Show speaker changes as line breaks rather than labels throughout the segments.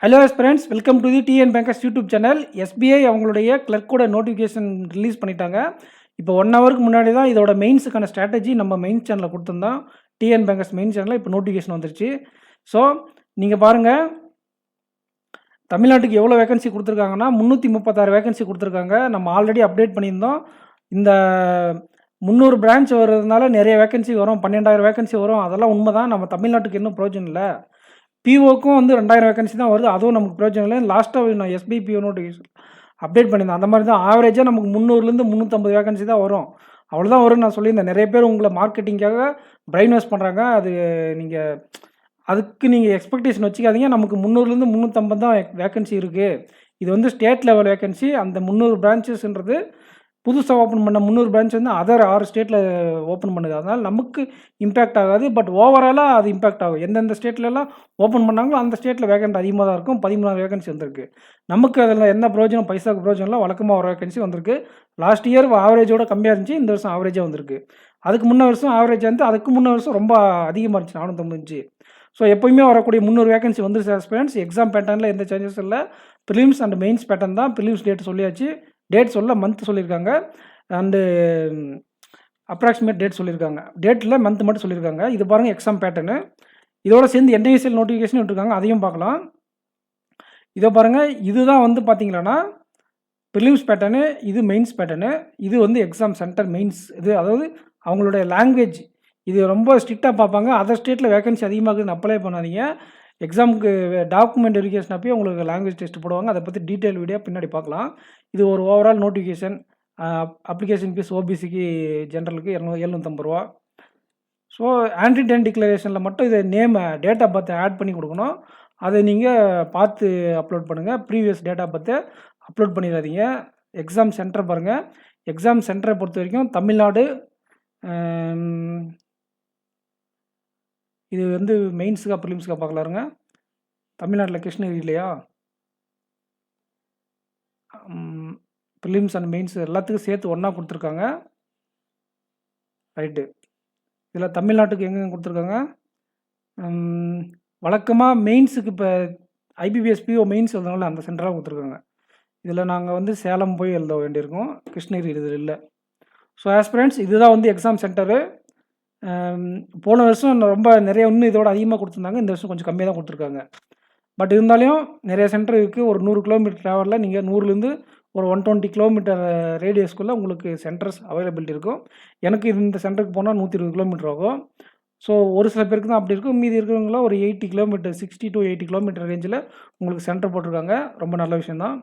Hello friends, welcome to the TN bankers YouTube channel. SBI அவங்களுடைய கிளர்க்கோட notification release பண்ணிட்டாங்க. இப்போ 1 ஹவருக்கு முன்னாடி தான் இதோட மெயின்ஸுக்கான ஸ்ட்ராட்டஜி நம்ம மெயின் சேனலில் கொடுத்துருந்தோம். டிஎன் பேங்கர்ஸ் மெயின் சேனலில் இப்போ நோட்டிஃபிகேஷன் வந்துருச்சு. ஸோ நீங்கள் பாருங்கள், தமிழ்நாட்டுக்கு எவ்வளோ வேகன்சி கொடுத்துருக்காங்கன்னா 336 வேகன்சி கொடுத்துருக்காங்க. நம்ம ஆல்ரெடி அப்டேட் பண்ணியிருந்தோம். இந்த 300 பிரான்ச் வர்றதுனால நிறைய வேகன்சி வரும், 12,000 வேகன்சி வரும். அதெல்லாம் உண்மை தான். நம்ம தமிழ்நாட்டுக்கு இன்னும் பிரயோஜனம் இல்லை. பிஓக்கும் வந்து 2000 வேகன்சி தான் வருது. அதுவும் நமக்கு பிரயோஜனம் இல்லை. லாஸ்ட்டாக நான் எஸ்பிஐ பிஓ நோட்டிஃபிகேஷன் அப்டேட் பண்ணியிருந்தேன். அந்த மாதிரி தான் ஆவரேஜாக நமக்கு 300லேருந்து 350 வேகன்சி தான் வரும். அவ்வளோதான் வரும்னு நான் சொல்லியிருந்தேன். நிறைய பேர் உங்களை மார்க்கெட்டிங்காக பிரைன் வாஷ் பண்ணுறாங்க. அது அதுக்கு நீங்கள் எக்ஸ்பெக்டேஷன் வச்சுக்காதீங்க. நமக்கு 300லேருந்து 350 தான் வேகன்சி இருக்குது. இது வந்து ஸ்டேட் லெவல் வேகன்சி. அந்த 300 பிரான்ச்சஸ்ன்றது புதுசாக ஓப்பன் பண்ண 300 பிரான்ச் வந்து அதர் 6 ஸ்டேட்டில் ஓப்பன் பண்ணுது. அதனால் நமக்கு இம்பேக்ட் ஆகாது. பட் ஓவராலாக அது இம்பேக்ட் ஆகும். எந்தெந்த ஸ்டேட்லலாம் ஓப்பன் பண்ணாங்களோ அந்த ஸ்டேட்டில் வேகன்ட் அதிகமாக தான் இருக்கும். 13 வேகன்சி வந்திருக்கு. நமக்கு அதில் என்ன பிரயோஜனம், பைசாவுக்கு பிரயோஜனம் இல்லை. வழக்கமாக ஒரு வேகன்சி வந்திருக்கு. லாஸ்ட் இயர் ஆவரேஜோட கம்மியாக இருந்துச்சு. இந்த வருஷம் ஆவரேஜாக வந்திருக்கு. அதுக்கு முன்ன வருஷம் ஆவரேஜ் வந்து அதுக்கு முன்ன வருஷம் ரொம்ப அதிகமாக இருந்துச்சு, 450. ஸோ எப்போயுமே வரக்கூடிய 300 வேகன்சி வந்துருச்சு ஆஸ்பிரண்ட்ஸ். எக்ஸாம் பேட்டர்னில் எந்த சேஞ்சஸும் இல்லை. ப்ரிலிம்ஸ் அண்ட் மெயின்ஸ் பேட்டர்ன் தான். ப்ரிலிம்ஸ் டேட் சொல்லியாச்சு. டேட் சொல்ல மந்த் சொல்லியிருக்காங்க. அண்டு அப்ராக்சிமேட் டேட் சொல்லியிருக்காங்க. டேட்டில் மந்த் மட்டும் சொல்லியிருக்காங்க. இது பாருங்கள் எக்ஸாம் பேட்டர்னு. இதோட சேர்ந்து என்ஐஎஸ்எல் நோட்டிஃபிகேஷன் விட்டுருக்காங்க. அதையும் பார்க்கலாம். இதை பாருங்கள். இதுதான் வந்து பார்த்தீங்களன்னா ப்ரிலிம்ஸ் பேட்டர்னு, இது மெயின்ஸ் பேட்டர்னு. இது வந்து எக்ஸாம் சென்டர் மெயின்ஸ். இது அதாவது அவங்களுடைய லாங்குவேஜ் இது ரொம்ப ஸ்ட்ரிக்டாக பார்ப்பாங்க. அதர் ஸ்டேட்டில் வேகன்சி அதிகமாக இருக்குதுன்னு அப்ளை பண்ணாதீங்க. எக்ஸாமுக்கு டாக்குமெண்ட் வெரிஃபிகேஷன் அப்போ உங்களுக்கு லாங்குவேஜ் டெஸ்ட் போடுவாங்க. அதை பற்றி டீட்டெயில் வீடியோ பின்னாடி பார்க்கலாம். இது ஒரு ஓவரால் நோட்டிஃபிகேஷன். அப்ளிகேஷன் ஃபீஸ் ஓபிசிக்கு ஜென்ரலுக்கு 750 ரூபா. ஸோ ஆன்டி டென் டிக்ளரேஷனில் மட்டும் இதை name date of birth add பண்ணி கொடுக்கணும். அதை நீங்கள் பார்த்து அப்லோட் பண்ணுங்கள். ப்ரீவியஸ் டேட் ஆஃப் பர்த்தை அப்லோட் பண்ணிடாதீங்க. எக்ஸாம் சென்டர் பாருங்கள். எக்ஸாம் சென்டரை பொறுத்த வரைக்கும் தமிழ்நாடு, இது வந்து மெயின்ஸுக்கா ப்ரிலிம்ஸுக்கா பார்க்கலாருங்க. தமிழ்நாட்டில் கிருஷ்ணகிரி இல்லையா, ப்ரிலிம்ஸ் அண்ட் மெயின்ஸ் எல்லாத்துக்கும் சேர்த்து ஒன்றா கொடுத்துருக்காங்க. ரைட்டு. இதில் தமிழ்நாட்டுக்கு எங்கெங்கே கொடுத்துருக்காங்க, வழக்கமாக மெயின்ஸுக்கு இப்போ ஐபிபிஎஸ் பிஓ மெயின்ஸ் எழுதுனால அந்த சென்டராக கொடுத்துருக்காங்க. இதில் நாங்கள் வந்து சேலம் போய் எழுத வேண்டியிருக்கோம். கிருஷ்ணகிரி இதில் இல்லை. ஸோ ஆஸ்பிரண்ட்ஸ், இதுதான் வந்து எக்ஸாம் சென்டரு. போன வருஷம் ரொம்ப நிறைய இன்னும் இதோட அதிகமாக கொடுத்துருந்தாங்க. இந்த வருஷம் கொஞ்சம் கம்மியாக தான் கொடுத்துருக்காங்க. பட் இருந்தாலும் நிறைய சென்டர் இருக்குது. ஒரு 100 கிலோமீட்டர் ட்ராவலில் நீங்கள் 100லேருந்து ஒரு 120 கிலோமீட்டர் ரேடியஸ்க்குள்ளே உங்களுக்கு சென்டர்ஸ் அவைலபிலிட்டி இருக்கும். எனக்கு இந்த சென்டருக்கு போனால் 120 கிலோமீட்டர் ஆகும். ஸோ ஒரு சில பேருக்கு தான் அப்படி இருக்கும். மீதி இருக்கிறவங்களாம் ஒரு 80 கிலோமீட்டர், 60 to 80 கிலோமீட்டர் ரேஞ்சில் உங்களுக்கு சென்டர் போட்டிருக்காங்க. ரொம்ப நல்ல விஷயந்தான்.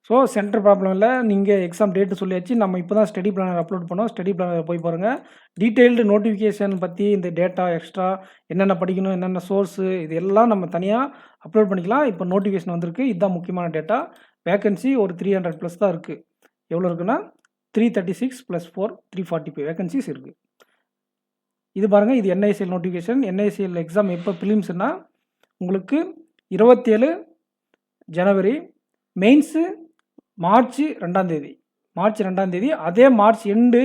ஸோ சென்டர் ப்ராப்ளம் இல்லை. நீங்கள் எக்ஸாம் டேட்டு சொல்லியாச்சு. நம்ம இப்போ தான் ஸ்டடி பிளானர் அப்லோட் பண்ணோம். ஸ்டடி பிளானர் போய் பாருங்கள். டீட்டெயில்டு நோட்டிஃபிகேஷன் பற்றி இந்த டேட்டா எக்ஸ்ட்ரா என்னென்ன படிக்கணும், என்னென்ன சோர்ஸு, இது எல்லாம் நம்ம தனியாக அப்லோட் பண்ணிக்கலாம். இப்போ நோட்டிஃபிகேஷன் வந்திருக்கு. இதுதான் முக்கியமான டேட்டா. வேகன்சி ஒரு 300+ தான் இருக்குது. எவ்வளோ இருக்குன்னா 336 + 4 345 வேகன்சிஸ் இருக்குது. இது பாருங்கள். இது என்ஐசிஎல் நோட்டிஃபிகேஷன். என்ஐசிஎல் எக்ஸாம் எப்போ ப்ரிலிம்ஸ்னா உங்களுக்கு 27 ஜனவரி, மெயின்ஸு மார்ச் 2ஆம் தேதி. அதே மார்ச் எண்டு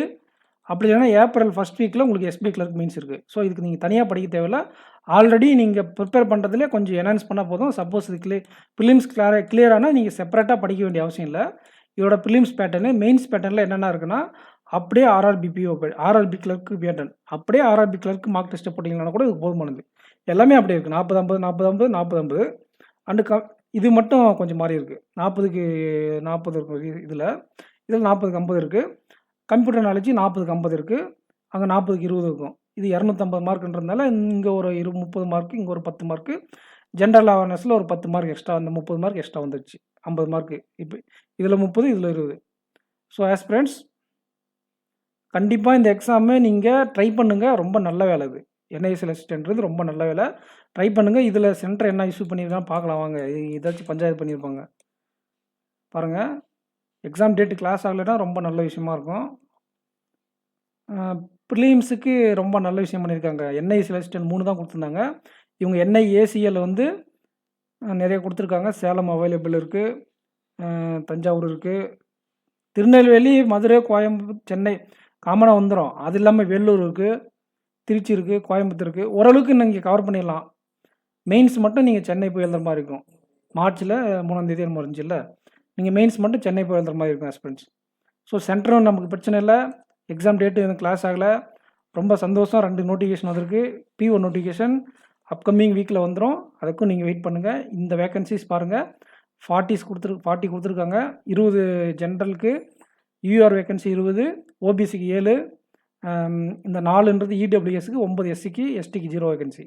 அப்படி இல்லைன்னா ஏப்ரல் ஃபஸ்ட் வீக்கில் உங்களுக்கு எஸ்பிஐ கிளர்க் மெயின்ஸ் இருக்குது. ஸோ இதுக்கு நீங்கள் தனியாக படிக்க தேவையில்லை. ஆல்ரெடி நீங்கள் ப்ரிப்பேர் பண்ணுறதுலே கொஞ்சம் என்ஹான்ஸ் பண்ணால் போதும். சப்போஸ் இது ப்ரிலிம்ஸ் கிளியரானால் நீங்கள் செப்பரேட்டாக படிக்க வேண்டிய அவசியம் இல்லை. இதோட ப்ரிலிம்ஸ் பேட்டர்னு, மெயின்ஸ் பேட்டர்னில் என்னென்ன இருக்குன்னா அப்படியே ஆர்ஆர்பி கிளர்க்கு பேட்டர்ன் அப்படியே ஆர்ஆர்பி கிளர்க்கு மார்க் டெஸ்ட்டை போட்டிங்கன்னா கூட இது போதுமானது. எல்லாமே அப்படியே இருக்குது. 40-50 அண்டு இது மட்டும் கொஞ்சம் மாறி இருக்குது. 40க்கு 40 இருக்குது. இதில் 40க்கு 50 இருக்குது. கம்ப்யூட்டர் நாலேஜ் 40க்கு 50 இருக்குது. அங்கே 40க்கு 20 இருக்கும். இது 250 மார்க்குன்றதுனால இங்கே ஒரு 30 மார்க்கு, இங்கே ஒரு 10 மார்க்கு. ஜென்ரல் அவேர்னஸில் ஒரு 10 மார்க் எக்ஸ்ட்ரா, அந்த 30 மார்க் எக்ஸ்ட்ரா வந்துடுச்சு. 50 மார்க்கு. இப்போ இதில் 30, இதில் 20. ஸோ ஆஸ்பிரண்ட்ஸ், கண்டிப்பாக இந்த எக்ஸாமை நீங்கள் ட்ரை பண்ணுங்கள். ரொம்ப நல்ல வேலை இது. என்ஐஎஸ்எல் அசிஸ்டன்ட்ன்றது ரொம்ப நல்ல வேலை. ட்ரை பண்ணுங்கள். இதில் சென்டர் என்ன இஷ்யூ பண்ணியிருக்கான்னு பார்க்கலாம் வாங்க. ஏதாச்சும் பஞ்சாயத்து பண்ணியிருப்பாங்க பாருங்கள். எக்ஸாம் டேட்டு கிளாஸ் ஆகலைன்னா ரொம்ப நல்ல விஷயமா இருக்கும். ப்ரிலிம்ஸுக்கு ரொம்ப நல்ல விஷயம் பண்ணியிருக்காங்க. என்ஐஎஸ்எல் அசிஸ்டன்ட் 3 தான் கொடுத்துருந்தாங்க. இவங்க என்ஐஏசிஎல் வந்து நிறைய கொடுத்துருக்காங்க. சேலம் அவைலபிள் இருக்குது, தஞ்சாவூர் இருக்குது, திருநெல்வேலி, மதுரை, கோயம்புத்தூர், சென்னை காமனாக வந்துடும். அது இல்லாமல் வேலூர் இருக்குது, திருச்சி இருக்குது, கோயம்புத்தூர் இருக்குது. ஓரளவுக்கு நீங்கள் கவர் பண்ணிடலாம். மெயின்ஸ் மட்டும் நீங்கள் சென்னை போய் எழுதுற மாதிரி இருக்கும். மார்ச்சில் 3ஆம் தேதி முடிஞ்சில்ல, நீங்கள் மெயின்ஸ் மட்டும் சென்னை போய் எழுதுற மாதிரி இருக்கும் ஆஸ்பிரண்ட்ஸ். ஸோ சென்டரும் நமக்கு பிரச்சனை இல்லை, எக்ஸாம் டேட்டு எனக்கு கிளாஸ் ஆகலை, ரொம்ப சந்தோஷம். 2 நோட்டிஃபிகேஷன் வந்திருக்கு. P1 நோட்டிஃபிகேஷன் அப்கமிங் வீக்கில் வந்துடும். அதுக்கும் நீங்கள் வெயிட் பண்ணுங்கள். இந்த வேக்கன்சிஸ் பாருங்கள், 40 கொடுத்துருக்காங்க. 20 ஜென்ரலுக்கு, யூஆர் வேக்கன்சி 20, ஓபிசிக்கு 7, இந்த 4ன்றது இடபிள்யூஎஸ்க்கு, 9 எஸ்சிக்கு, எஸ்டிக்கு 0 வேக்கன்சி.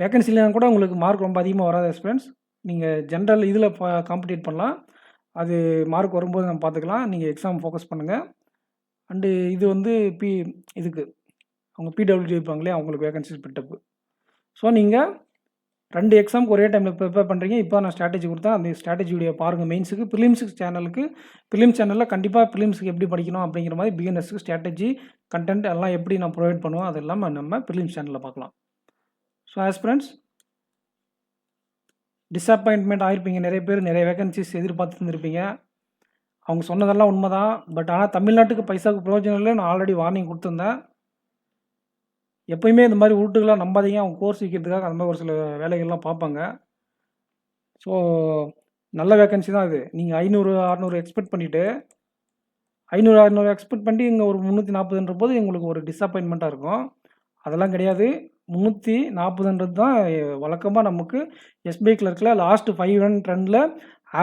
வேக்கன்சிலாம் கூட உங்களுக்கு மார்க் ரொம்ப அதிகமாக வராது ஆஸ்பிரண்ட்ஸ். நீங்கள் ஜென்ரல் இதில் காம்படிட் பண்ணலாம். அது மார்க் வரும்போது நம்ம பார்த்துக்கலாம். நீங்கள் எக்ஸாம் ஃபோக்கஸ் பண்ணுங்கள். அண்டு இது வந்து இதுக்கு அவங்க பிடபிள்யூடி இருப்பாங்களே, அவங்களுக்கு வேகன்சி பிட்டப்பு. ஸோ நீங்கள் 2 எக்ஸாமுக்கு ஒரே டைமில் ப்ரிப்பேர் பண்ணுறீங்க. இப்போ நான் ஸ்ட்ராட்டஜி கொடுத்தேன், அந்த ஸ்ட்ராட்டஜி வீடியோ பாருங்கள். மெயின்ஸுக்கு, ப்ரிலிம்ஸுக்கு ப்ரிலிம்ஸ் சேனலில் கண்டிப்பாக ப்ரிலிம்ஸுக்கு எப்படி படிக்கணும் அப்படிங்கிற மாதிரி பிகினர்ஸுக்கு ஸ்ட்ராட்டஜி கண்டென்ட் எல்லாம் எப்படி நான் ப்ரொவைட் பண்ணுவோம், அது இல்லாமல் நம்ம ப்ரிலிம்ஸ் சேனலில் பார்க்கலாம். ஸோ ஆஸ்பிரண்ட்ஸ், டிஸப்பாயின்ட்மெண்ட் ஆகிருப்பீங்க. நிறைய பேர் நிறைய வேகன்சிஸ் எதிர்பார்த்து இருந்திருப்பீங்க. அவங்க சொன்னதெல்லாம் உண்மை தான். பட் ஆனால் தமிழ்நாட்டுக்கு பைசாவுக்கு பிரயோஜனம் இல்லை. நான் ஆல்ரெடி வார்னிங் கொடுத்துருந்தேன். எப்போயுமே இந்த மாதிரி உருட்டுகளாக நம்பாதீங்க. அவங்க கோர்ஸ் விற்கிறதுக்காக அந்த மாதிரி ஒரு சில வேலைகள்லாம் பார்ப்பாங்க. ஸோ நல்ல வேக்கன்சி தான் இது. நீங்கள் 500, 600 எக்ஸ்பெக்ட் பண்ணிவிட்டு 500, 600 எக்ஸ்பெக்ட் பண்ணி இங்கே ஒரு 340ன்ற போது உங்களுக்கு ஒரு டிஸப்பாயின்மெண்ட்டாக இருக்கும். அதெல்லாம் கிடையாது. 340ன்றது தான் வழக்கமாக நமக்கு எஸ்பிஐ கிளர்க்கில் லாஸ்ட் 5 ட்ரெண்டில்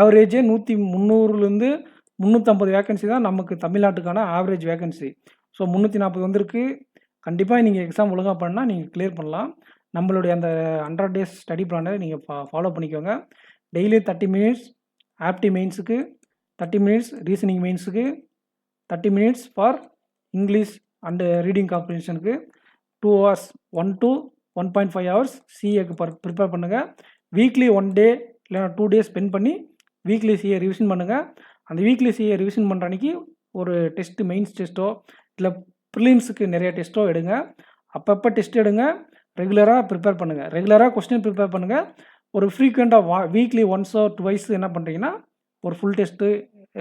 ஆவரேஜே 300லேருந்து 350 வேக்கன்சி தான் நமக்கு தமிழ்நாட்டுக்கான ஆவரேஜ் வேக்கன்சி. ஸோ 340 வந்திருக்கு. கண்டிப்பாக நீங்கள் எக்ஸாம் ஒழுங்காக பண்ணால் நீங்கள் கிளியர் பண்ணலாம். நம்மளுடைய அந்த 100 டேஸ் ஸ்டடி பிளானை நீங்கள் ஃபாலோ பண்ணிக்கோங்க. டெய்லி 30 மினிட்ஸ் ஆப்டி மெயின்ஸுக்கு, 30 மினிட்ஸ் ரீசனிங் மெயின்ஸுக்கு, 30 minutes for English and reading காம்ப்ரிஹென்ஷனுக்கு, 2 hours 1 to 1.5 hours சிஏக்கு ப்ரிப்பேர் பண்ணுங்கள். வீக்லி 1 டே இல்லைனா 2 டேஸ் ஸ்பெண்ட் பண்ணி வீக்லி சிஏ ரிவிஷன் பண்ணுங்கள். அந்த வீக்லி சிஏ ரிவிஷன் பண்ணுற அன்றைக்கி ஒரு டெஸ்ட்டு, மெயின்ஸ் டெஸ்ட்டோ இல்லை ப்ரிலிம்ஸுக்கு நிறைய டெஸ்ட்டோ எடுங்க. அப்பப்போ டெஸ்ட் எடுங்க. ரெகுலராக ப்ரிப்பேர் பண்ணுங்கள். ரெகுலராக கொஸ்டின் ப்ரிப்பேர் பண்ணுங்கள். ஒரு ஃப்ரீக்வெண்ட்டாக வீக்லி ஒன்ஸ் ஆர் டுவைஸ் என்ன பண்ணுறீங்கன்னா ஒரு ஃபுல் டெஸ்ட்டு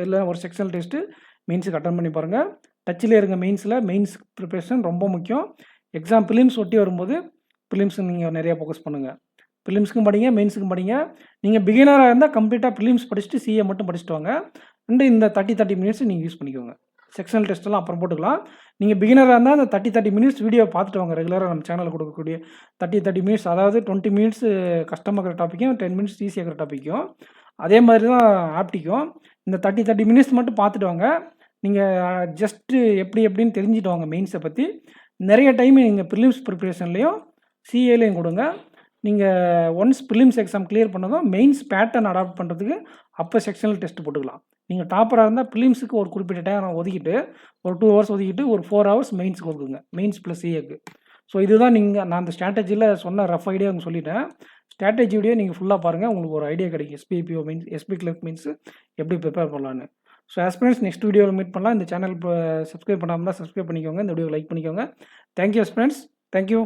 இல்லை ஒரு செக்ஷனல் டெஸ்ட்டு மெயின்ஸுக்கு அட்டன் பண்ணி பாருங்கள். டச்சில் இருங்க. மெயின்ஸ் ப்ரிப்பரேஷன் ரொம்ப முக்கியம். எக்ஸாம் ப்ரிலிம்ஸ் ஒட்டி வரும்போது ப்ரிலிம்ஸுக்கு நீங்கள் நிறையா ஃபோக்கஸ் பண்ணுங்கள். ப்ரிலிம்ஸுக்கும் படிங்க, மெயின்ஸுக்கும் படிங்க. நீங்கள் பிகினராக இருந்தால் கம்ப்ளீட்டாக ப்ரிலிம்ஸ் படிச்சுட்டு சிஏ மட்டும் படிச்சுட்டு வாங்க. இந்த 30 மினிட்ஸ் நீங்கள் யூஸ் பண்ணிக்கோங்க. செக்ஷனல் டெஸ்ட்டெல்லாம் அப்புறம் போட்டுக்கலாம். நீங்கள் பிகினராக இருந்தால் அந்த 30 மினிட்ஸ் வீடியோ பார்த்துட்டு வாங்க. ரெகுலராக நம்ம சேனலில் கொடுக்கக்கூடிய 30 மினிட்ஸ், அதாவது 20 மினிட்ஸ் கஷ்டமாக இருக்கிற டாப்பிக்கும் 10 மினிட்ஸ் ஈஸியாக இருக்கிற டாப்பிக்கும் அதே மாதிரி தான் ஆப்டிக்கும். இந்த 30 மினிட்ஸ் மட்டும் பார்த்துட்டு வாங்க. நீங்கள் ஜஸ்ட்டு எப்படின்னு தெரிஞ்சுட்டு வாங்க. மெயின்ஸை பற்றி நிறைய டைம் நீங்கள் ப்ரிலிம்ஸ் ப்ரிப்பரேஷன்லேயும் சிஏலையும் கொடுங்க. நீங்கள் ஒன்ஸ் ப்ரிலிம்ஸ் எக்ஸாம் கிளியர் பண்ணதும் மெயின்ஸ் பேட்டர்ன் அடாப்ட் பண்ணுறதுக்கு அப்போ செக்ஷனல் டெஸ்ட் போட்டுக்கலாம். நீங்கள் டாப்பராக இருந்தால் ப்ரிலிம்ஸுக்கு ஒரு குறிப்பிட்ட டைம் ஒதுக்கிட்டு ஒரு 2 hours ஒதுக்கிட்டு ஒரு 4 hours மெயின்ஸுக்கு ஒதுக்குங்க. மெயின்ஸ் ப்ளஸ் சிஏக்கு. ஸோ இதுதான் நான் அந்த ஸ்ட்ராட்டஜியில் சொன்ன ரஃப் ஐடியா சொல்லிட்டேன். ஸ்ட்ராட்டஜி வீடியோ நீங்கள் ஃபுல்லாக பாருங்கள். உங்களுக்கு ஒரு ஐடியா கிடைக்கும். SBI PO mains, SB clerk mains எப்படி ப்ரிப்பேர் பண்ணலான்னு. ஸோ ஆஸ்பிரண்ட்ஸ், நெக்ஸ்ட் வீடியோவில் மீட் பண்ணலாம். இந்த சேனல் சப்ஸ்கிரைப் பண்ணாமல் தான் சப்ஸ்கிரைப் பண்ணிக்கோங்க. இந்த வீடியோ லைக் பண்ணிக்கோங்க. Thank you aspirants. தேங்க்யூ.